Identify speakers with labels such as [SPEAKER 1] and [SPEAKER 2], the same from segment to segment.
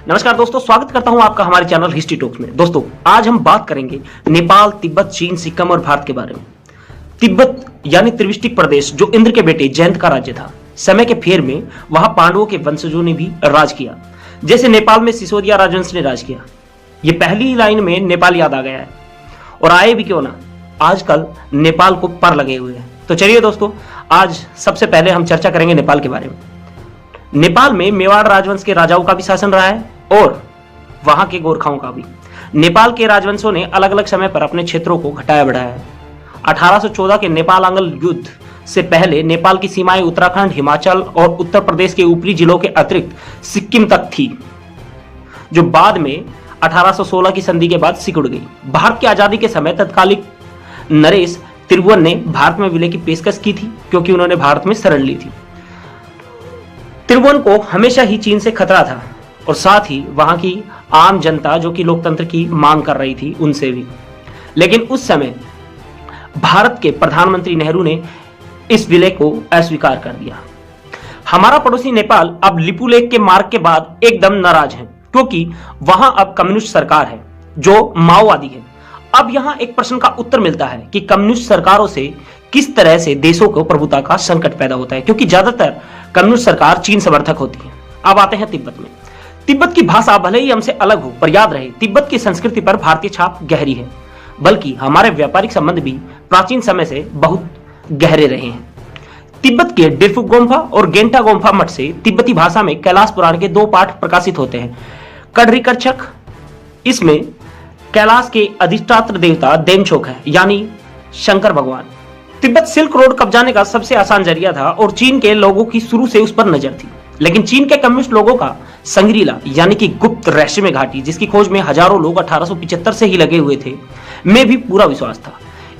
[SPEAKER 1] नमस्कार दोस्तों, स्वागत करता हूं आपका हमारे चैनल हिस्ट्री टॉक्स में। दोस्तों, आज हम बात करेंगे नेपाल, तिब्बत, चीन, सिक्किम और भारत के बारे में। तिब्बत यानी त्रिविष्टिक प्रदेश जो इंद्र के बेटे जयंत का राज्य था, समय के फेर में वहां पांडवों के वंशजों ने भी राज किया। जैसे नेपाल में सिसोदिया राजवंश ने राज किया। ये पहली ही लाइन में नेपाल याद आ गया है, और आए भी क्यों ना, आजकल नेपाल को पर लगे हुए हैं। तो चलिए दोस्तों, आज सबसे पहले हम चर्चा करेंगे नेपाल के बारे में। नेपाल में मेवाड़ राजवंश के राजाओं का भी शासन रहा है और वहां के गोरखाओं का भी। नेपाल के राजवंशों ने अलग अलग समय पर अपने क्षेत्रों को घटाया बढ़ाया है। 1814 के नेपाल आंग्ल युद्ध से पहले नेपाल की सीमाएं उत्तराखंड, हिमाचल और उत्तर प्रदेश के ऊपरी जिलों के अतिरिक्त सिक्किम तक थी, जो बाद में 1816 की संधि के बाद सिकुड़ गई। भारत की आजादी के समय तत्कालिक नरेश त्रिभुवन ने भारत में विलय की पेशकश की थी, क्योंकि उन्होंने भारत में शरण ली थी। त्रिभुवन को हमेशा ही चीन से खतरा था, और साथ ही वहां की आम जनता जो कि लोकतंत्र की मांग कर रही थी उनसे भी। लेकिन उस समय भारत के प्रधानमंत्री नेहरू ने इस विलय को अस्वीकार कर दिया। हमारा पड़ोसी नेपाल अब लिपुलेख के मार्ग के बाद एकदम नाराज है, क्योंकि वहां अब कम्युनिस्ट सरकार है जो माओवादी है। अब यहां एक प्रश्न का उत्तर मिलता है कि कम्युनिस्ट सरकारों से किस तरह से देशों को प्रभुता का संकट पैदा होता है, क्योंकि ज्यादातर कम्युनिस्ट सरकार चीन समर्थक होती है। अब आते हैं तिब्बत में। तिब्बत की भाषा भले ही हमसे अलग हो, पर याद रहे तिब्बत की संस्कृति पर भारतीय छाप गहरी है, बल्कि हमारे व्यापारिक संबंध भी प्राचीन समय से बहुत गहरे रहे हैं। तिब्बत के डिरफुक गोम्फा और गेंटा गोम्फा मठ से तिब्बती भाषा में कैलाश पुराण के 2 पाठ प्रकाशित होते हैं। कड़रिकरचक, इसमें कैलाश के अधिष्ठात्र देवता देमछोक है, यानी शंकर भगवान। तिब्बत सिल्क रोड कब्जाने का सबसे आसान जरिया था और चीन के लोगों की शुरू से उस पर नजर थी। लेकिन चीन के कम्युनिस्ट लोगों का संग्रीला यानी कि गुप्त रहस्यमय घाटी, जिसकी खोज में हजारों लोग 1875 से ही लगे हुए थे, में भी पूरा विश्वास था।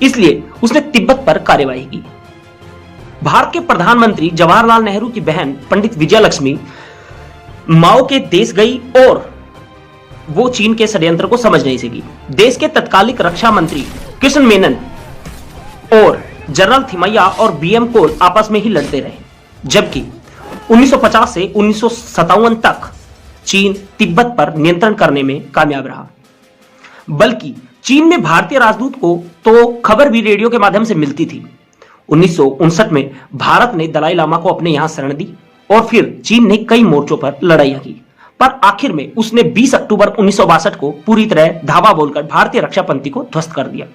[SPEAKER 1] इसलिए उसने तिब्बत पर कार्यवाही की। भारत के प्रधानमंत्री जवाहरलाल नेहरू की बहन पंडित विजयलक्ष्मी माओ के देश गई और वो चीन के षड्यंत्र को समझ नहीं सकी। देश के तत्कालिक रक्षा मंत्री कृष्ण मेनन और जनरल थिमैया और बीएम कोल आपस में ही लड़ते रहे, जबकि 1950 से 1957 तक चीन तिब्बत पर नियंत्रण करने में कामयाब रहा। बल्कि चीन में भारतीय राजदूत को तो खबर भी रेडियो के माध्यम से मिलती थी। 1959 में भारत ने दलाई लामा को अपने यहां शरण दी और फिर चीन ने कई मोर्चों पर लड़ाइयां की, पर आखिर में उसने 20 अक्टूबर 1962 को पूरी तरह धावा बोलकर भारतीय रक्षा पंक्ति को ध्वस्त कर दिया।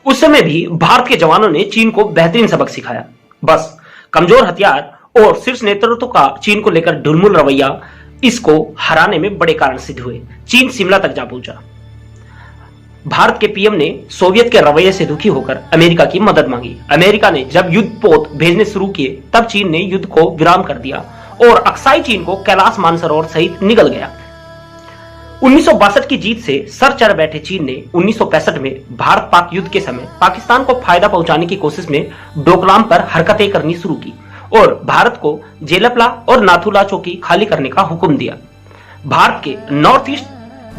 [SPEAKER 1] उस समय भी भारत के जवानों ने चीन को बेहतरीन सबक सिखाया। बस कमजोर हथियार और शीर्ष नेतृत्व का चीन को लेकर ढुलमुल रवैया इसको हराने में बड़े कारण सिद्ध हुए। चीन शिमला तक जा पहुंचा। भारत के पीएम ने सोवियत के रवैये से दुखी होकर अमेरिका की मदद मांगी। अमेरिका ने जब युद्धपोत भेजने शुरू किए, तब चीन ने युद्ध को विराम कर दिया और अक्साई चीन को कैलाश मानसरोवर सहित निगल गया। 1962 की जीत से सर चढ़ बैठे चीन ने 1965 में भारत पाक युद्ध के समय पाकिस्तान को फायदा पहुंचाने की कोशिश में डोकलाम पर हरकतें करनी शुरू की और भारत को जेलपला और नाथुला चौकी खाली करने का हुक्म दिया। भारत के north east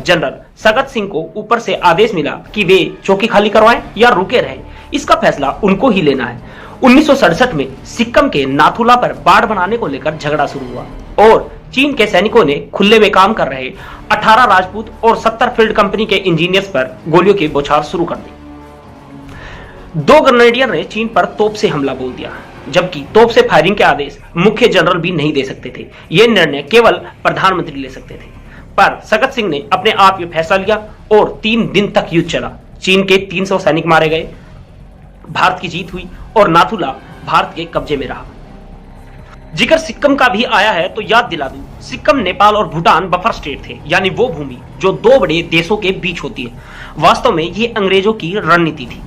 [SPEAKER 1] general Sagat Singh को ऊपर से आदेश मिला कि वे चौकी खाली करवाएं या रुके रहें, इसका फैसला उनको ही लेना है। 1967 में सिक्किम के नाथुला पर बाढ़ बनाने को लेकर झगड़ा शुरू हुआ और चीन के सैनिकों ने खुले में काम कर रहे 18 राजपूत और 70 फील्ड कंपनी के इंजीनियर्स पर गोलियों की बौछार शुरू कर दी। 2 ग्रेनेडियर ने चीन पर तोप से हमला बोल दिया, जबकि तोप से फायरिंग के आदेश मुख्य जनरल भी नहीं दे सकते थे। यह निर्णय केवल प्रधानमंत्री ले सकते थे। पर सगत सिंह ने अपने आप ये फैसला लिया और 3 दिन तक युद्ध चला। चीन के 300 सैनिक मारे गए, भारत की जीत हुई और नाथुला भारत के कब्जे में रहा। जिक्र सिक्किम का भी आया है तो याद दिला दूं, सिक्किम, नेपाल और भूटान बफर स्टेट थे, यानी वो भूमि जो 2 बड़े देशों के बीच होती है। वास्तव में ये अंग्रेजों की रणनीति थी।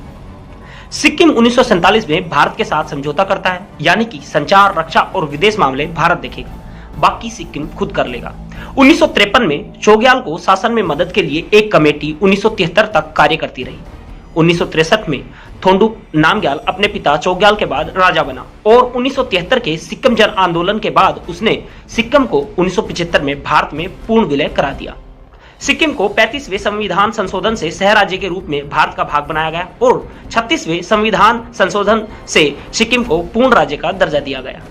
[SPEAKER 1] सिक्किम 1947 में भारत के साथ समझौता करता है, यानी कि संचार, रक्षा और विदेश मामले भारत देखेगा, बाकी सिक्किम खुद कर लेगा। 1953 में चौग्याल को शासन में मदद के लिए एक कमेटी 1973 तक कार्य करती रही। 1963 में थोंडुप नामग्याल अपने पिता चौग्याल के बाद राजा बना और 1973 के सिक्किम जन आंदोलन के बाद उसने सिक्किम को 1975 में भारत में पूर्ण विलय करा दिया। सिक्किम को 35वें संविधान संशोधन से सह राज्य के रूप में भारत का भाग बनाया गया और 36वें संविधान संशोधन से सिक्किम को पूर्ण राज्य का दर्जा दिया गया।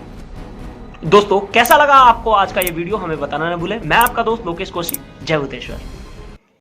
[SPEAKER 1] दोस्तों कैसा लगा आपको आज का ये वीडियो हमें बताना न भूलें। मैं आपका दोस्त लोकेश कौशिक, जय भूतेश्वर।